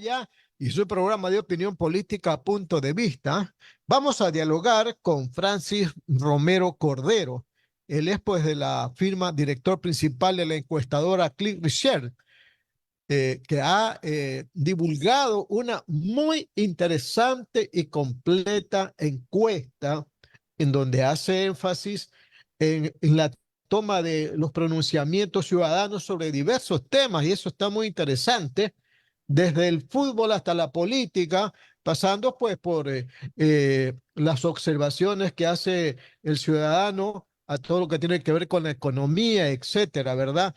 Pantalla y su programa de opinión política Punto de Vista. Vamos a dialogar con Francis Romero Cordero. Él es pues de la firma director principal de la encuestadora Click Research, que ha divulgado una muy interesante y completa encuesta en donde hace énfasis en la toma de los pronunciamientos ciudadanos sobre diversos temas, y eso está muy interesante, desde el fútbol hasta la política, pasando pues por las observaciones que hace el ciudadano a todo lo que tiene que ver con la economía, etcétera, ¿verdad?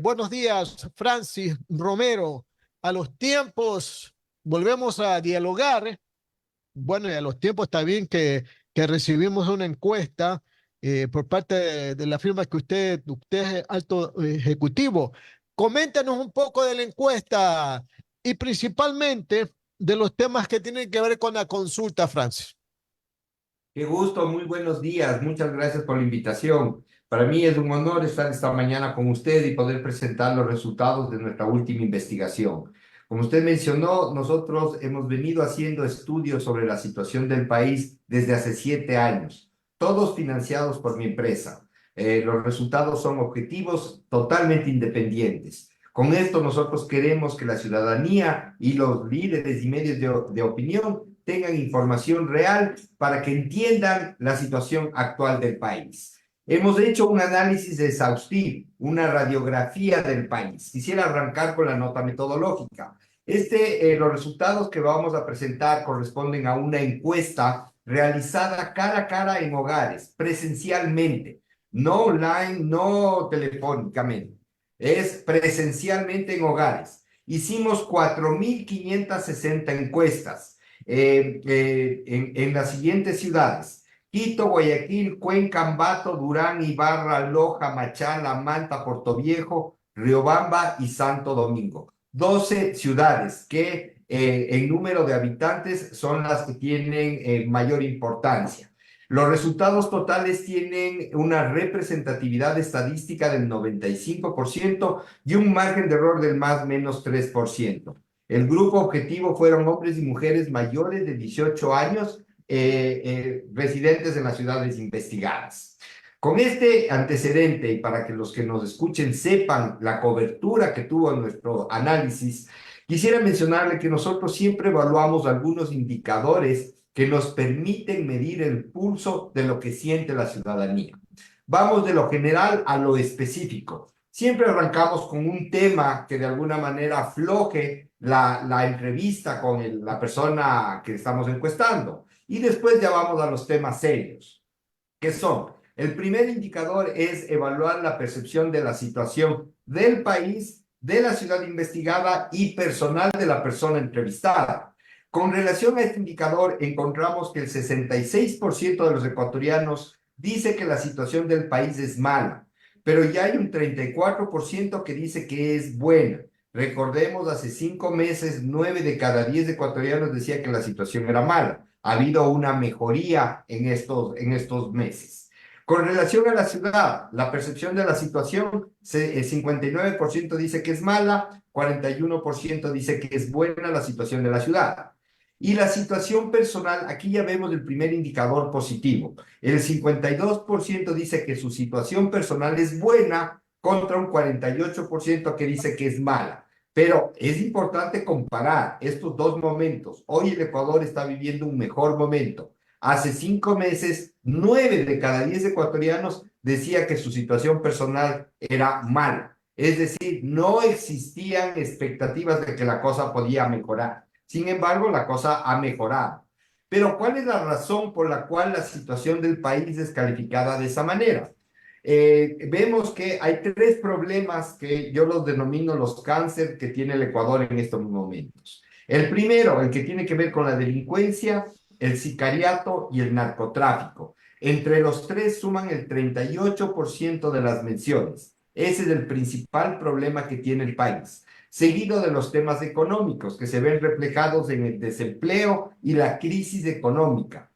Buenos días, Francis Romero. A los tiempos volvemos a dialogar. Bueno, y a los tiempos está bien que recibimos una encuesta por parte de la firma que usted es alto ejecutivo. Coméntanos un poco de la encuesta y principalmente de los temas que tienen que ver con la consulta, Francis. Qué gusto, muy buenos días. Muchas gracias por la invitación. Para mí es un honor estar esta mañana con usted y poder presentar los resultados de nuestra última investigación. Como usted mencionó, nosotros hemos venido haciendo estudios sobre la situación del país desde hace 7 años, todos financiados por mi empresa. Los resultados son objetivos, totalmente independientes. Con esto nosotros queremos que la ciudadanía y los líderes y medios de opinión tengan información real para que entiendan la situación actual del país. Hemos hecho un análisis exhaustivo, una radiografía del país. Quisiera arrancar con la nota metodológica. Los resultados que vamos a presentar corresponden a una encuesta realizada cara a cara en hogares, presencialmente, no online, no telefónicamente. Es presencialmente en hogares. Hicimos 4.560 encuestas en las siguientes ciudades: Quito, Guayaquil, Cuenca, Ambato, Durán, Ibarra, Loja, Machala, Manta, Portoviejo, Riobamba y Santo Domingo. 12 ciudades que en número de habitantes son las que tienen mayor importancia. Los resultados totales tienen una representatividad estadística del 95% y un margen de error del más menos 3%. El grupo objetivo fueron hombres y mujeres mayores de 18 años residentes en las ciudades investigadas. Con este antecedente, y para que los que nos escuchen sepan la cobertura que tuvo nuestro análisis, quisiera mencionarle que nosotros siempre evaluamos algunos indicadores que nos permiten medir el pulso de lo que siente la ciudadanía. Vamos de lo general a lo específico. Siempre arrancamos con un tema que de alguna manera afloje la entrevista con la persona que estamos encuestando. Y después ya vamos a los temas serios, que son: el primer indicador es evaluar la percepción de la situación del país, de la ciudad investigada y personal de la persona entrevistada. Con relación a este indicador, encontramos que el 66% de los ecuatorianos dice que la situación del país es mala, pero ya hay un 34% que dice que es buena. Recordemos, hace 5 meses, 9 de cada 10 ecuatorianos decía que la situación era mala. Ha habido una mejoría en estos meses. Con relación a la ciudad, la percepción de la situación, 59% dice que es mala, 41% dice que es buena la situación de la ciudad. Y la situación personal, aquí ya vemos el primer indicador positivo. El 52% dice que su situación personal es buena contra un 48% que dice que es mala. Pero es importante comparar estos dos momentos. Hoy el Ecuador está viviendo un mejor momento. Hace 5 meses, 9 de cada 10 ecuatorianos decía que su situación personal era mala. Es decir, no existían expectativas de que la cosa podía mejorar. Sin embargo, la cosa ha mejorado. Pero ¿cuál es la razón por la cual la situación del país es calificada de esa manera? Vemos que hay 3 problemas que yo los denomino los cáncer que tiene el Ecuador en estos momentos. El primero, el que tiene que ver con la delincuencia, el sicariato y el narcotráfico. Entre los 3 suman el 38% de las menciones. Ese es el principal problema que tiene el país, seguido de los temas económicos que se ven reflejados en el desempleo y la crisis económica,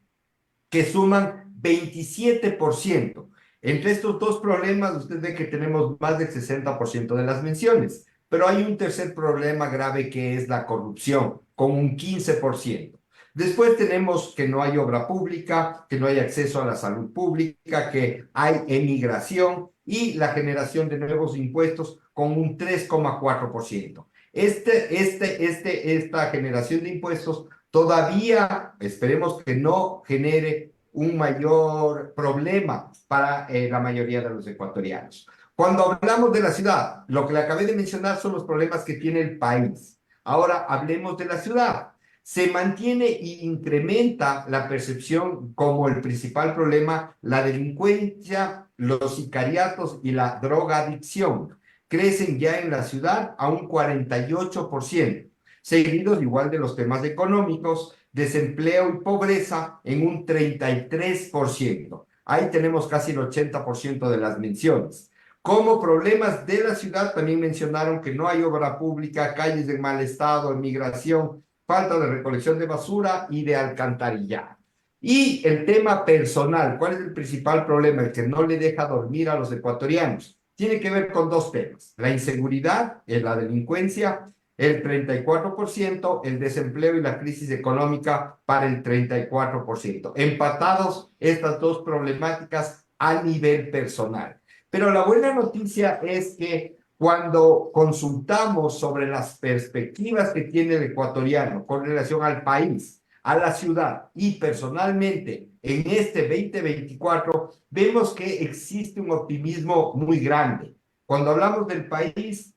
que suman 27%. Entre estos dos problemas, usted ve que tenemos más del 60% de las menciones. Pero hay un tercer problema grave que es la corrupción, con un 15%. Después tenemos que no hay obra pública, que no hay acceso a la salud pública, que hay emigración y la generación de nuevos impuestos con un 3,4%. Esta generación de impuestos todavía esperemos que no genere un mayor problema para la mayoría de los ecuatorianos. Cuando hablamos de la ciudad, lo que le acabé de mencionar son los problemas que tiene el país. Ahora hablemos de la ciudad. Se mantiene e incrementa la percepción como el principal problema, la delincuencia, los sicariatos y la drogadicción. Crecen ya en la ciudad a un 48%, seguidos igual de los temas económicos, desempleo y pobreza en un 33%. Ahí tenemos casi el 80% de las menciones. Como problemas de la ciudad, también mencionaron que no hay obra pública, calles en mal estado, migración, falta de recolección de basura y de alcantarillado. Y el tema personal, ¿cuál es el principal problema? El que no le deja dormir a los ecuatorianos. Tiene que ver con dos temas, la inseguridad, la delincuencia, el 34%, el desempleo y la crisis económica para el 34%. Empatados estas dos problemáticas a nivel personal. Pero la buena noticia es que cuando consultamos sobre las perspectivas que tiene el ecuatoriano con relación al país, a la ciudad y personalmente en este 2024, vemos que existe un optimismo muy grande. Cuando hablamos del país,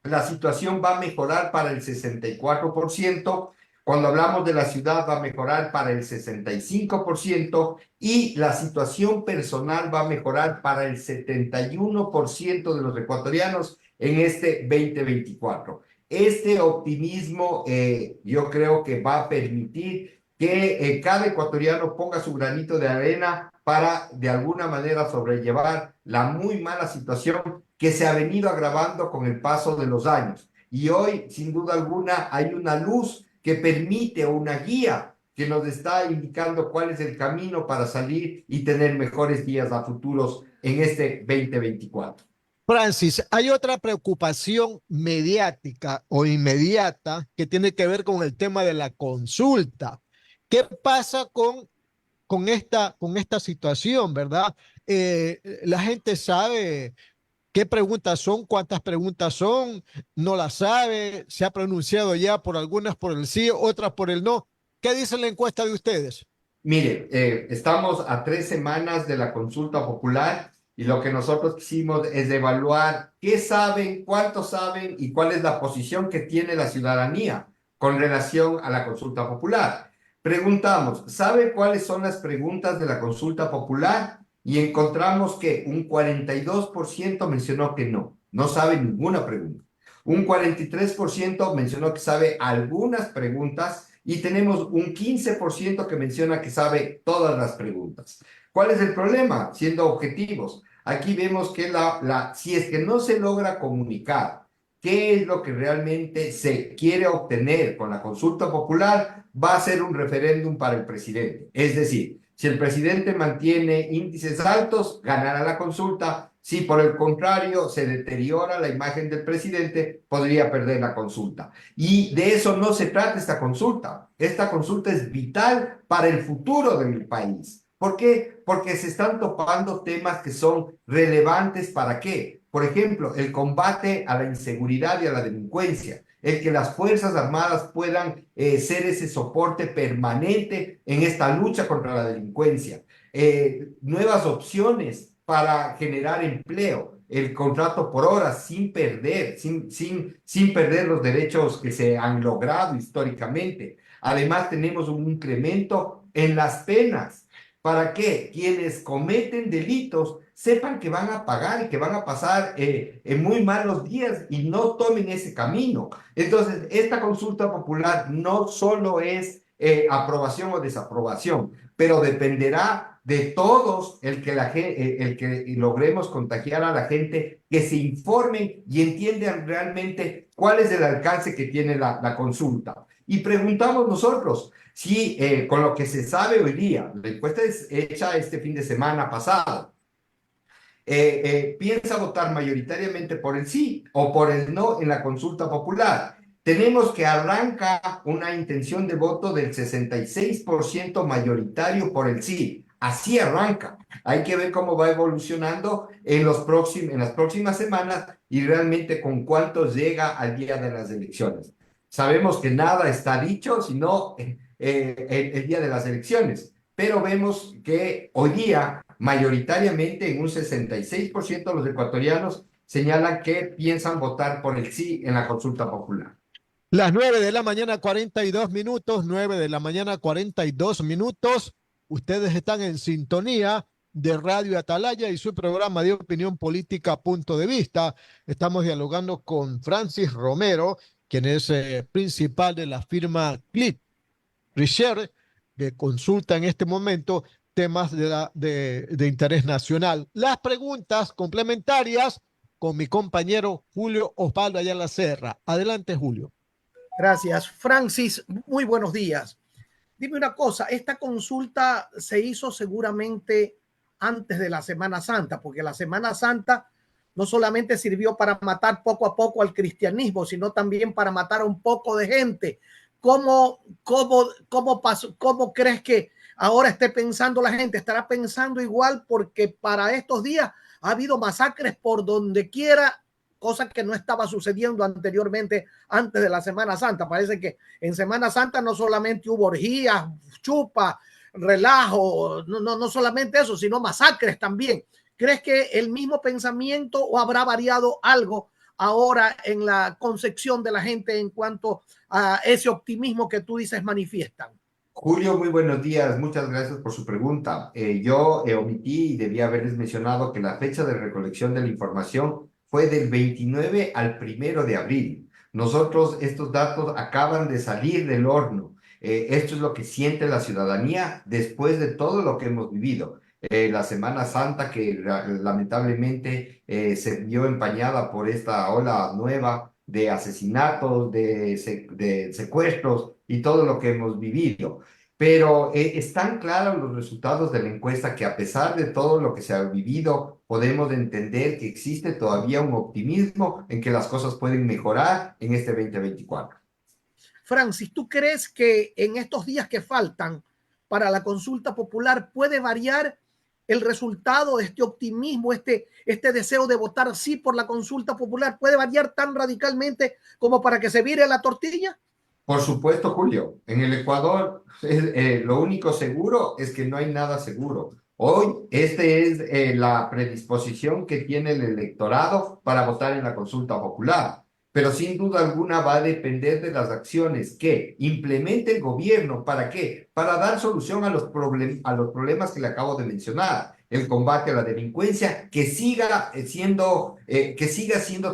la situación va a mejorar para el 64%. Cuando hablamos de la ciudad va a mejorar para el 65% y la situación personal va a mejorar para el 71% de los ecuatorianos en este 2024. Este optimismo yo creo que va a permitir que cada ecuatoriano ponga su granito de arena para de alguna manera sobrellevar la muy mala situación que se ha venido agravando con el paso de los años. Y hoy, sin duda alguna, hay una luz que permite una guía que nos está indicando cuál es el camino para salir y tener mejores días a futuros en este 2024. Francis, hay otra preocupación mediática o inmediata que tiene que ver con el tema de la consulta. ¿Qué pasa con esta situación, verdad? La gente sabe qué preguntas son, cuántas preguntas son, no las sabe, se ha pronunciado ya por algunas por el sí, otras por el no. ¿Qué dice la encuesta de ustedes? Mire, estamos a 3 semanas de la consulta popular y lo que nosotros quisimos es evaluar qué saben, cuánto saben y cuál es la posición que tiene la ciudadanía con relación a la consulta popular. Preguntamos, ¿sabe cuáles son las preguntas de la consulta popular? Y encontramos que un 42% mencionó que no, no sabe ninguna pregunta. Un 43% mencionó que sabe algunas preguntas y tenemos un 15% que menciona que sabe todas las preguntas. ¿Cuál es el problema? Siendo objetivos, aquí vemos que si es que no se logra comunicar qué es lo que realmente se quiere obtener con la consulta popular, va a ser un referéndum para el presidente. Es decir, si el presidente mantiene índices altos, ganará la consulta. Si por el contrario se deteriora la imagen del presidente, podría perder la consulta. Y de eso no se trata esta consulta. Esta consulta es vital para el futuro del país. ¿Por qué? Porque se están topando temas que son relevantes para qué. Por ejemplo, el combate a la inseguridad y a la delincuencia, el que las Fuerzas Armadas puedan ser ese soporte permanente en esta lucha contra la delincuencia, nuevas opciones para generar empleo, el contrato por hora sin perder los derechos que se han logrado históricamente. Además, tenemos un incremento en las penas para que quienes cometen delitos sepan que van a pagar y que van a pasar en muy malos días y no tomen ese camino. Entonces, esta consulta popular no solo es aprobación o desaprobación, pero dependerá de todos el que logremos contagiar a la gente, que se informen y entiendan realmente cuál es el alcance que tiene la consulta. Y preguntamos nosotros si con lo que se sabe hoy día, la encuesta es hecha este fin de semana pasado, piensa votar mayoritariamente por el sí o por el no en la consulta popular. Tenemos que arranca una intención de voto del 66% mayoritario por el sí. Así arranca. Hay que ver cómo va evolucionando en las próximas semanas y realmente con cuánto llega al día de las elecciones. Sabemos que nada está dicho, sino el día de las elecciones, pero vemos que hoy día, mayoritariamente, en un 66% de los ecuatorianos señalan que piensan votar por el sí en la consulta popular. Las 9 de la mañana, 42 minutos, 9 de la mañana, 42 minutos. Ustedes están en sintonía de Radio Atalaya y su programa de opinión política Punto de Vista. Estamos dialogando con Francis Romero, quien es principal de la firma Clip Research, que consulta en este momento temas de interés nacional. Las preguntas complementarias con mi compañero Julio Osvaldo Ayala Serra. Adelante, Julio. Gracias. Francis, muy buenos días. Dime una cosa, esta consulta se hizo seguramente antes de la Semana Santa, porque la Semana Santa no solamente sirvió para matar poco a poco al cristianismo, sino también para matar a un poco de gente. ¿Cómo crees que ahora esté pensando la gente? ¿Estará pensando igual? Porque para estos días ha habido masacres por donde quiera, cosa que no estaba sucediendo anteriormente antes de la Semana Santa. Parece que en Semana Santa no solamente hubo orgías, chupa, relajo, no solamente eso, sino masacres también. ¿Crees que el mismo pensamiento o habrá variado algo ahora en la concepción de la gente en cuanto a ese optimismo que tú dices manifiestan? Julio, muy buenos días. Muchas gracias por su pregunta. Yo omití y debía haberles mencionado que la fecha de recolección de la información fue del 29 al 1 de abril. Nosotros, estos datos acaban de salir del horno. Esto es lo que siente la ciudadanía después de todo lo que hemos vivido. La Semana Santa, que lamentablemente se vio empañada por esta ola nueva de asesinatos, de secuestros y todo lo que hemos vivido. Pero están claros los resultados de la encuesta que a pesar de todo lo que se ha vivido, podemos entender que existe todavía un optimismo en que las cosas pueden mejorar en este 2024. Francis, ¿tú crees que en estos días que faltan para la consulta popular puede variar el resultado de este optimismo, este deseo de votar sí por la consulta popular? ¿Puede variar tan radicalmente como para que se vire la tortilla? Por supuesto, Julio. En el Ecuador, lo único seguro es que no hay nada seguro. Hoy, este es la predisposición que tiene el electorado para votar en la consulta popular. Pero sin duda alguna va a depender de las acciones que implemente el gobierno. ¿Para qué? Para dar solución a los problemas que le acabo de mencionar. El combate a la delincuencia, que siga siendo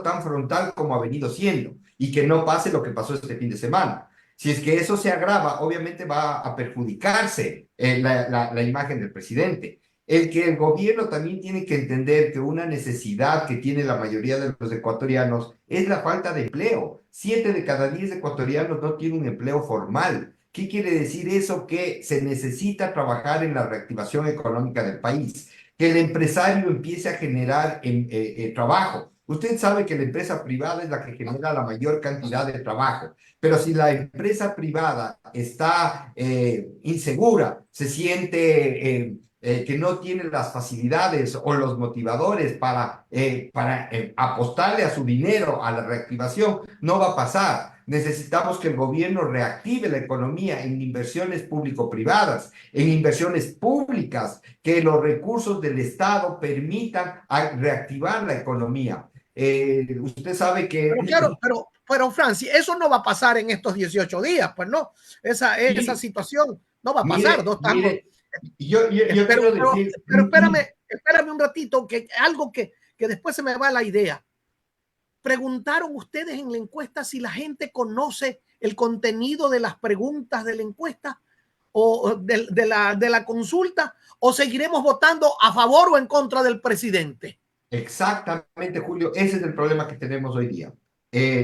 tan frontal como ha venido siendo y que no pase lo que pasó este fin de semana. Si es que eso se agrava, obviamente va a perjudicarse la imagen del presidente. El que el gobierno también tiene que entender que una necesidad que tiene la mayoría de los ecuatorianos es la falta de empleo. 7 de cada 10 ecuatorianos no tienen un empleo formal. ¿Qué quiere decir eso? Que se necesita trabajar en la reactivación económica del país, que el empresario empiece a generar trabajo. Usted sabe que la empresa privada es la que genera la mayor cantidad de trabajo, pero si la empresa privada está insegura, se siente que no tiene las facilidades o los motivadores para apostarle a su dinero a la reactivación, no va a pasar. Necesitamos que el gobierno reactive la economía en inversiones público-privadas, en inversiones públicas, que los recursos del Estado permitan reactivar la economía. Usted sabe que... Pero claro, pero Francis, eso no va a pasar en estos 18 días, pues no, esa situación no va a pasar. No estamos, yo quiero decir... pero espérame un ratito, que algo que después se me va la idea. Preguntaron ustedes en la encuesta si la gente conoce el contenido de las preguntas de la encuesta o de la consulta, o seguiremos votando a favor o en contra del presidente. Exactamente, Julio, ese es el problema que tenemos hoy día.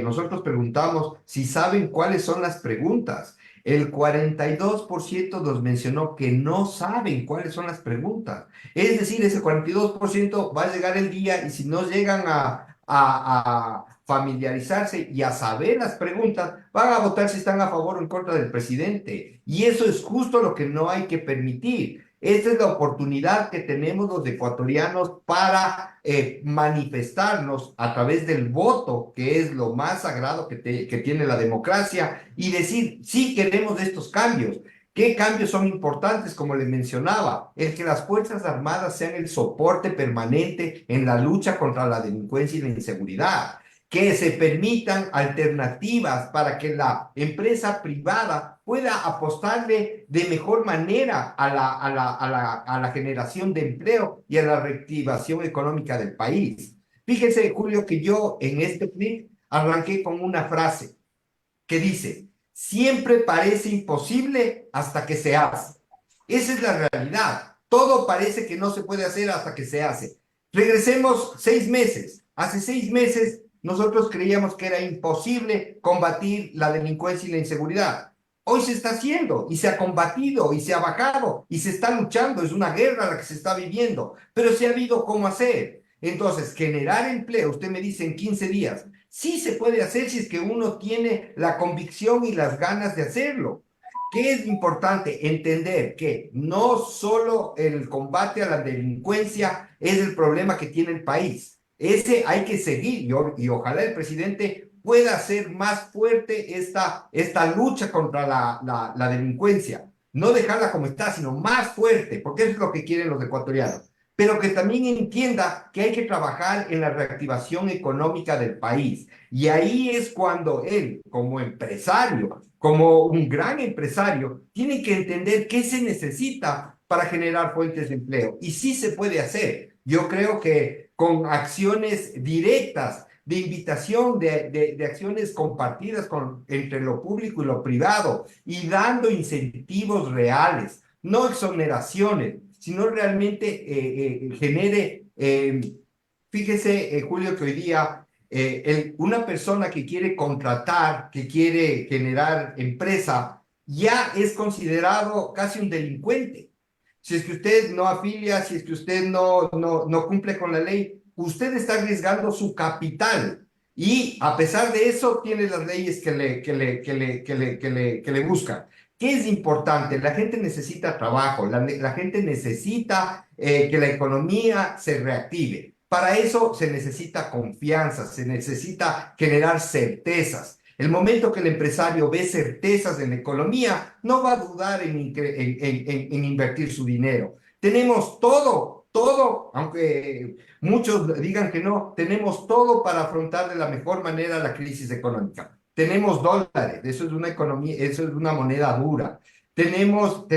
Nosotros preguntamos si saben cuáles son las preguntas. El 42% nos mencionó que no saben cuáles son las preguntas. Es decir, ese 42% va a llegar el día y si no llegan a familiarizarse y a saber las preguntas, van a votar si están a favor o en contra del presidente. Y eso es justo lo que no hay que permitir. Esta es la oportunidad que tenemos los ecuatorianos para manifestarnos a través del voto, que es lo más sagrado que tiene la democracia, y decir, sí queremos estos cambios. ¿Qué cambios son importantes? Como les mencionaba, el que las Fuerzas Armadas sean el soporte permanente en la lucha contra la delincuencia y la inseguridad, que se permitan alternativas para que la empresa privada pueda apostarle de mejor manera a la generación de empleo y a la reactivación económica del país. Fíjese, Julio, que yo en este clip arranqué con una frase que dice, siempre parece imposible hasta que se hace. Esa es la realidad. Todo parece que no se puede hacer hasta que se hace. Regresemos 6 meses. Hace 6 meses nosotros creíamos que era imposible combatir la delincuencia y la inseguridad. Hoy se está haciendo y se ha combatido y se ha bajado y se está luchando. Es una guerra la que se está viviendo, pero se ha habido cómo hacer. Entonces, generar empleo, usted me dice en 15 días, sí se puede hacer si es que uno tiene la convicción y las ganas de hacerlo. ¿Qué es importante? Entender que no solo el combate a la delincuencia es el problema que tiene el país. Ese hay que seguir y ojalá el presidente pueda hacer más fuerte esta lucha contra la delincuencia. No dejarla como está, sino más fuerte, porque eso es lo que quieren los ecuatorianos. Pero que también entienda que hay que trabajar en la reactivación económica del país. Y ahí es cuando él, como empresario, como un gran empresario, tiene que entender qué se necesita para generar fuentes de empleo. Y sí se puede hacer. Yo creo que con acciones directas, de invitación, de acciones compartidas entre lo público y lo privado, y dando incentivos reales, no exoneraciones, sino realmente genere, fíjese, Julio, que hoy día una persona que quiere contratar, que quiere generar empresa, ya es considerado casi un delincuente. Si es que usted no afilia, si es que usted no cumple con la ley, usted está arriesgando su capital. Y a pesar de eso, tiene las leyes que le buscan. ¿Qué es importante? La gente necesita trabajo, la gente necesita que la economía se reactive. Para eso se necesita confianza, se necesita generar certezas. El momento que el empresario ve certezas en la economía, no va a dudar en invertir su dinero. Tenemos todo, aunque muchos digan que no, tenemos todo para afrontar de la mejor manera la crisis económica. Tenemos dólares, eso es una economía, eso es una moneda dura. Tenemos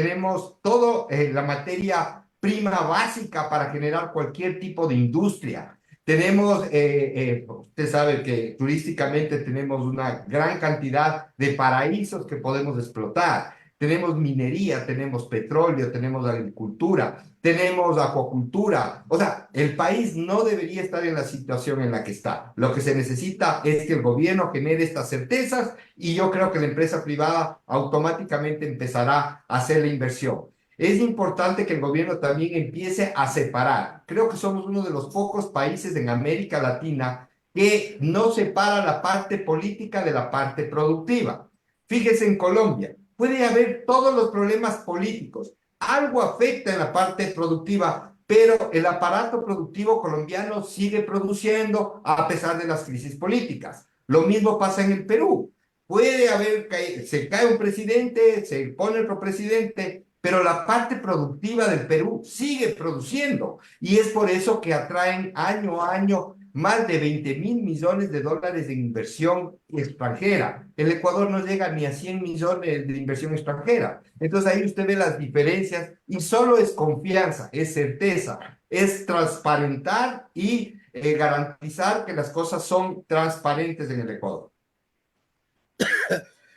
todo, la materia prima básica para generar cualquier tipo de industria. Tenemos, usted sabe que turísticamente tenemos una gran cantidad de paraísos que podemos explotar. Tenemos minería, tenemos petróleo, tenemos agricultura, tenemos acuacultura. O sea, el país no debería estar en la situación en la que está. Lo que se necesita es que el gobierno genere estas certezas y yo creo que la empresa privada automáticamente empezará a hacer la inversión. Es importante que el gobierno también empiece a separar. Creo que somos uno de los pocos países en América Latina que no separa la parte política de la parte productiva. Fíjese en Colombia, puede haber todos los problemas políticos, algo afecta en la parte productiva, pero el aparato productivo colombiano sigue produciendo a pesar de las crisis políticas. Lo mismo pasa en el Perú. Puede haber, se cae un presidente, se pone otro presidente, pero la parte productiva del Perú sigue produciendo y es por eso que atraen año a año más de 20.000 millones de dólares de inversión extranjera. El Ecuador no llega ni a 100 millones de inversión extranjera. Entonces ahí usted ve las diferencias y solo es confianza, es certeza, es transparentar y garantizar que las cosas son transparentes en el Ecuador.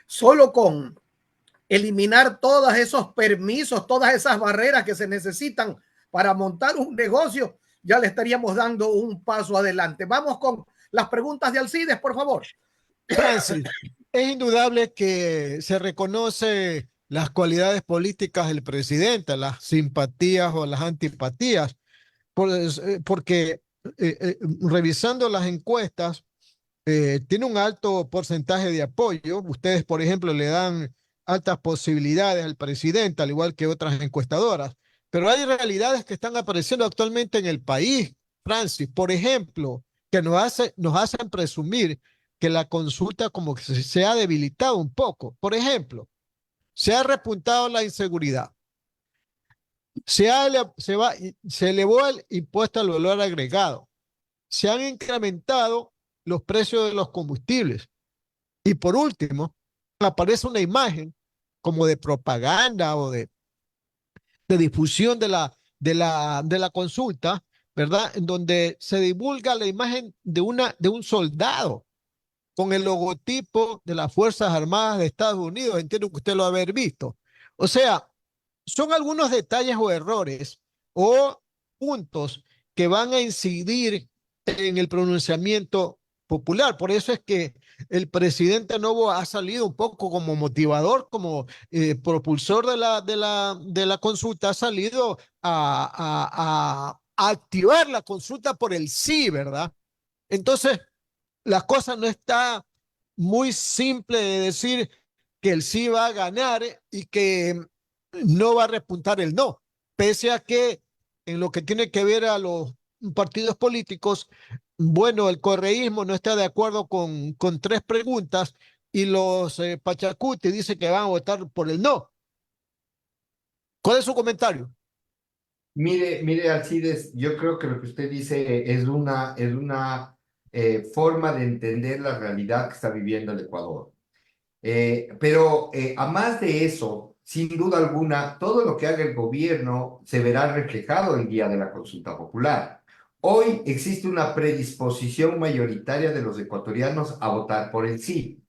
Solo con eliminar todos esos permisos, todas esas barreras que se necesitan para montar un negocio, ya le estaríamos dando un paso adelante. Vamos con las preguntas de Alcides, por favor. Francis, Es indudable que se reconoce las cualidades políticas del presidente, las simpatías o las antipatías, porque revisando las encuestas, tiene un alto porcentaje de apoyo. Ustedes, por ejemplo, le dan altas posibilidades al presidente, al igual que otras encuestadoras. Pero hay realidades que están apareciendo actualmente en el país, Francis. Por ejemplo, que nos hacen presumir que la consulta como que se ha debilitado un poco. Por ejemplo, se ha repuntado la inseguridad. Se elevó el impuesto al valor agregado. Se han incrementado los precios de los combustibles. Y por último, aparece una imagen como de propaganda o de difusión de la consulta, ¿verdad? En donde se divulga la imagen de un soldado con el logotipo de las Fuerzas Armadas de Estados Unidos. Entiendo que usted lo ha haber visto. O sea, son algunos detalles o errores o puntos que van a incidir en el pronunciamiento popular. Por eso es que el presidente Novo ha salido un poco como motivador, como propulsor de la consulta, ha salido a activar la consulta por el sí, ¿verdad? Entonces, la cosa no está muy simple de decir que el sí va a ganar y que no va a repuntar el no, pese a que en lo que tiene que ver a los partidos políticos, bueno, el correísmo no está de acuerdo con tres preguntas y los Pachacuti dicen que van a votar por el no. ¿Cuál es su comentario? Mire, Alcides, yo creo que lo que usted dice es una forma de entender la realidad que está viviendo el Ecuador. Pero a más de eso, sin duda alguna, todo lo que haga el gobierno se verá reflejado el día de la consulta popular. Hoy existe una predisposición mayoritaria de los ecuatorianos a votar por el sí.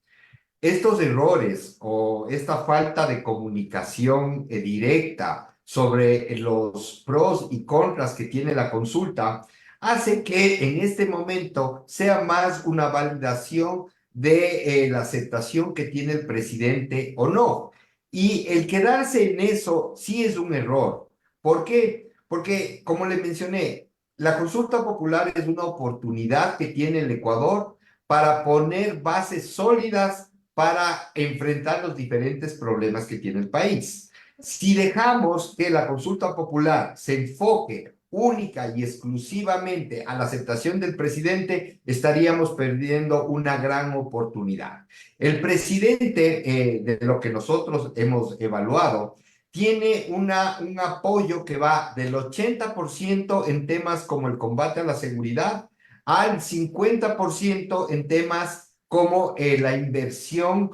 Estos errores o esta falta de comunicación directa sobre los pros y contras que tiene la consulta hace que en este momento sea más una validación de la aceptación que tiene el presidente o no. Y el quedarse en eso sí es un error. ¿Por qué? Porque, como le mencioné, la consulta popular es una oportunidad que tiene el Ecuador para poner bases sólidas para enfrentar los diferentes problemas que tiene el país. Si dejamos que la consulta popular se enfoque única y exclusivamente a la aceptación del presidente, estaríamos perdiendo una gran oportunidad. El presidente, de lo que nosotros hemos evaluado, tiene un apoyo que va del 80% en temas como el combate a la seguridad al 50% en temas como la inversión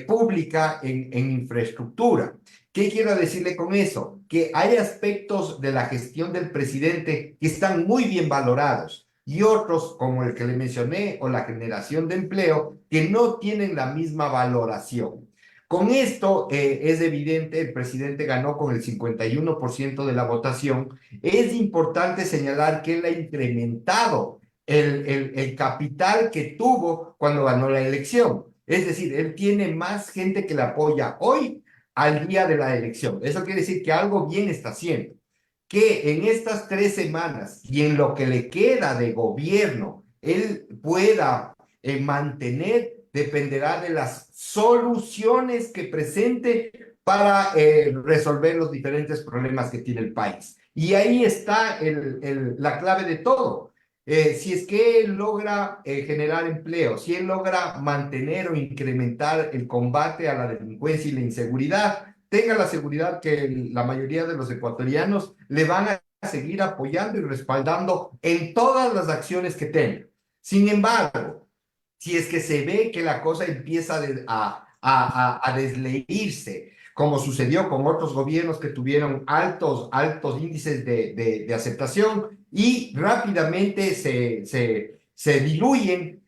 pública en infraestructura. ¿Qué quiero decirle con eso? Que hay aspectos de la gestión del presidente que están muy bien valorados y otros, como el que le mencioné, o la generación de empleo, que no tienen la misma valoración. Con esto es evidente, el presidente ganó con el 51% de la votación. Es importante señalar que él ha incrementado el capital que tuvo cuando ganó la elección. Es decir, él tiene más gente que le apoya hoy al día de la elección. Eso quiere decir que algo bien está haciendo. Que en estas 3 semanas y en lo que le queda de gobierno, él pueda mantener dependerá de las soluciones que presente para resolver los diferentes problemas que tiene el país. Y ahí está la clave de todo. Si es que él logra generar empleo, si él logra mantener o incrementar el combate a la delincuencia y la inseguridad, tenga la seguridad que la mayoría de los ecuatorianos le van a seguir apoyando y respaldando en todas las acciones que tenga. Sin embargo, si es que se ve que la cosa empieza a desleírse, como sucedió con otros gobiernos que tuvieron altos índices de aceptación y rápidamente se diluyen,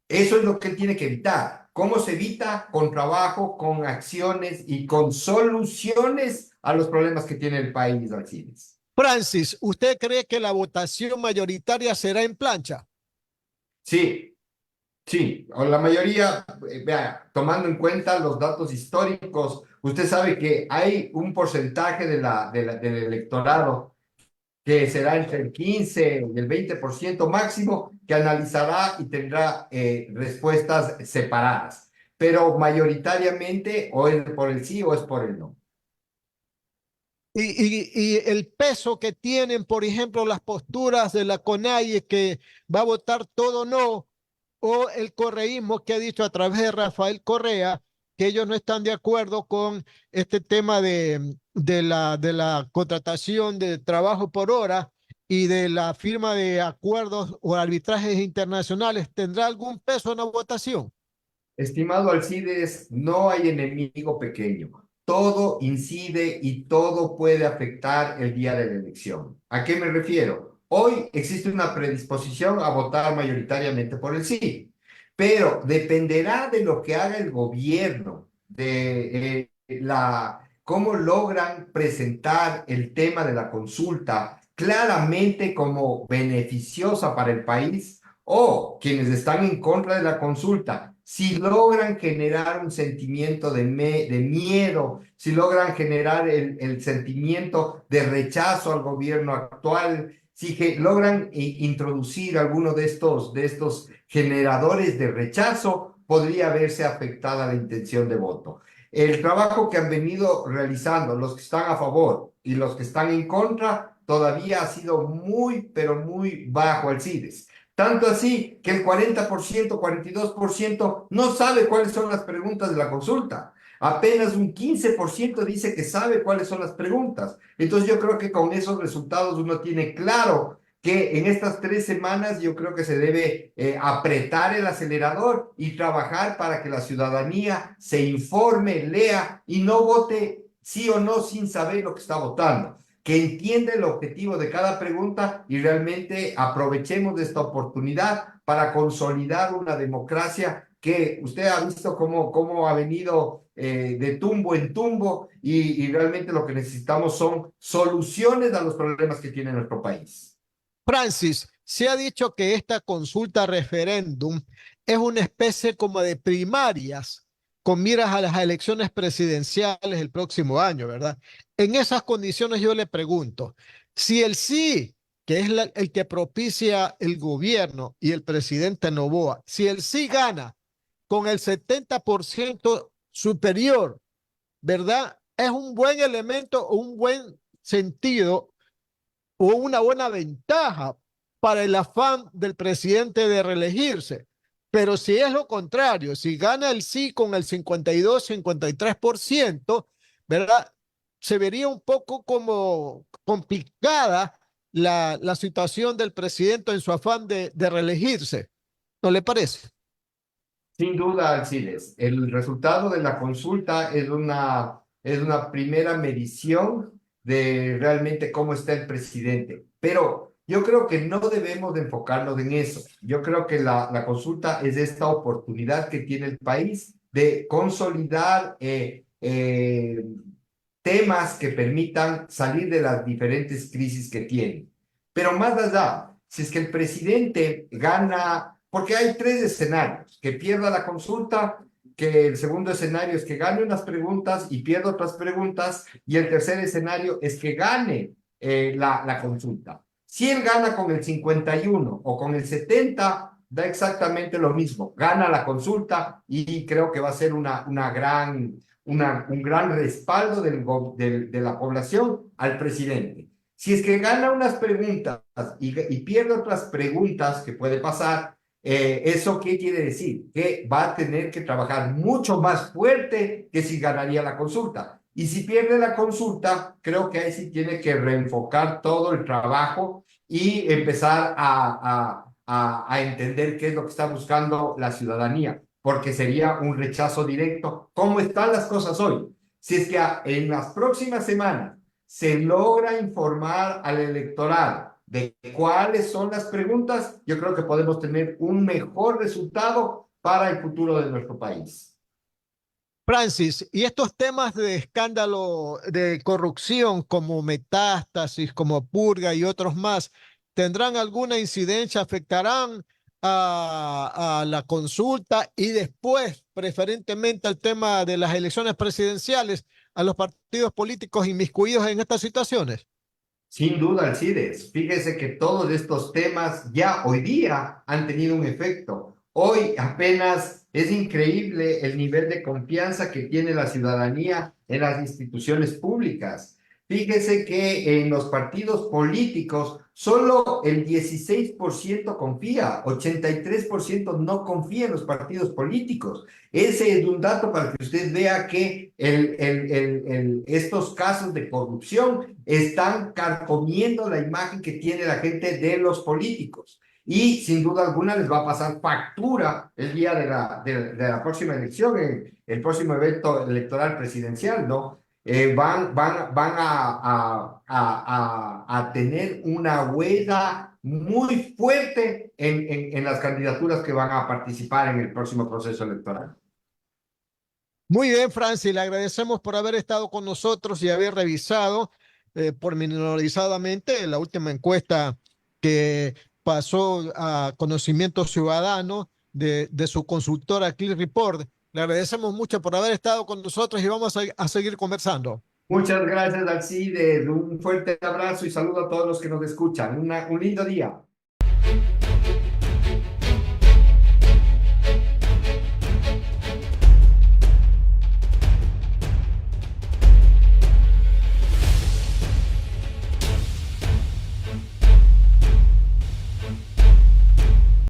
eso es lo que él tiene que evitar. ¿Cómo se evita? Con trabajo, con acciones y con soluciones a los problemas que tiene el país, Alcides. Francis, ¿usted cree que la votación mayoritaria será en plancha? Sí. Sí, o la mayoría, vea, tomando en cuenta los datos históricos, usted sabe que hay un porcentaje del electorado que será entre el 15 y el 20% máximo, que analizará y tendrá respuestas separadas. Pero mayoritariamente o es por el sí o es por el no. Y el peso que tienen, por ejemplo, las posturas de la CONAIE que va a votar todo no, o el correísmo que ha dicho a través de Rafael Correa que ellos no están de acuerdo con este tema de la contratación de trabajo por hora y de la firma de acuerdos o arbitrajes internacionales. ¿Tendrá algún peso en la votación? Estimado Alcides, no hay enemigo pequeño. Todo incide y todo puede afectar el día de la elección. ¿A qué me refiero? Hoy existe una predisposición a votar mayoritariamente por el sí, pero dependerá de lo que haga el gobierno, de cómo logran presentar el tema de la consulta claramente como beneficiosa para el país, o quienes están en contra de la consulta, si logran generar un sentimiento de miedo, si logran generar el sentimiento de rechazo al gobierno actual, si logran introducir alguno de estos generadores de rechazo, podría verse afectada la intención de voto. El trabajo que han venido realizando los que están a favor y los que están en contra todavía ha sido muy, pero muy bajo, Alcides. Tanto así que el 40%, 42% no sabe cuáles son las preguntas de la consulta. Apenas un 15% dice que sabe cuáles son las preguntas. Entonces yo creo que con esos resultados uno tiene claro que en estas 3 semanas yo creo que se debe apretar el acelerador y trabajar para que la ciudadanía se informe, lea y no vote sí o no sin saber lo que está votando, que entienda el objetivo de cada pregunta y realmente aprovechemos de esta oportunidad para consolidar una democracia que usted ha visto cómo ha venido de tumbo en tumbo y realmente lo que necesitamos son soluciones a los problemas que tiene nuestro país. Francis, se ha dicho que esta consulta referéndum es una especie como de primarias con miras a las elecciones presidenciales el próximo año, ¿verdad? En esas condiciones yo le pregunto, si el sí, que es el que propicia el gobierno y el presidente Noboa, si el sí gana con el 70% superior, ¿verdad? Es un buen elemento, un buen sentido o una buena ventaja para el afán del presidente de reelegirse. Pero si es lo contrario, si gana el sí con el 52, 53%, ¿verdad? Se vería un poco como complicada la situación del presidente en su afán de reelegirse. ¿No le parece? Sin duda, Alcides, el resultado de la consulta es una primera medición de realmente cómo está el presidente. Pero yo creo que no debemos de enfocarnos en eso. Yo creo que la consulta es esta oportunidad que tiene el país de consolidar temas que permitan salir de las diferentes crisis que tiene. Pero más allá, si es que el presidente gana, porque hay 3 escenarios: que pierda la consulta, que el segundo escenario es que gane unas preguntas y pierda otras preguntas, y el tercer escenario es que gane la consulta. Si él gana con el 51 o con el 70, da exactamente lo mismo, gana la consulta y creo que va a ser un gran respaldo de la población al presidente. Si es que gana unas preguntas y pierde otras preguntas, que puede pasar, ¿eso qué quiere decir? Que va a tener que trabajar mucho más fuerte que si ganaría la consulta. Y si pierde la consulta, creo que ahí sí tiene que reenfocar todo el trabajo y empezar a entender qué es lo que está buscando la ciudadanía, porque sería un rechazo directo. ¿Cómo están las cosas hoy? Si es que en las próximas semanas se logra informar al electorado de cuáles son las preguntas, yo creo que podemos tener un mejor resultado para el futuro de nuestro país. Francis, y estos temas de escándalo de corrupción como Metástasis, como Purga y otros más, ¿tendrán alguna incidencia? ¿Afectarán a la consulta y después, preferentemente, al tema de las elecciones presidenciales, a los partidos políticos inmiscuidos en estas situaciones? Sin duda, Alcides. Fíjese que todos estos temas ya hoy día han tenido un efecto. Hoy apenas es increíble el nivel de confianza que tiene la ciudadanía en las instituciones públicas. Fíjese que en los partidos políticos solo el 16% confía, 83% no confía en los partidos políticos. Ese es un dato para que usted vea que estos casos de corrupción están carcomiendo la imagen que tiene la gente de los políticos. Y sin duda alguna les va a pasar factura el día de la próxima elección, el próximo evento electoral presidencial, ¿no? Van a tener una huella muy fuerte en las candidaturas que van a participar en el próximo proceso electoral. Muy bien, Francis, le agradecemos por haber estado con nosotros y haber revisado pormenorizadamente la última encuesta que pasó a conocimiento ciudadano de su consultora Clear Report. Le agradecemos mucho por haber estado con nosotros y vamos a seguir conversando. Muchas gracias, Alcides. Un fuerte abrazo y saludo a todos los que nos escuchan. Un lindo día.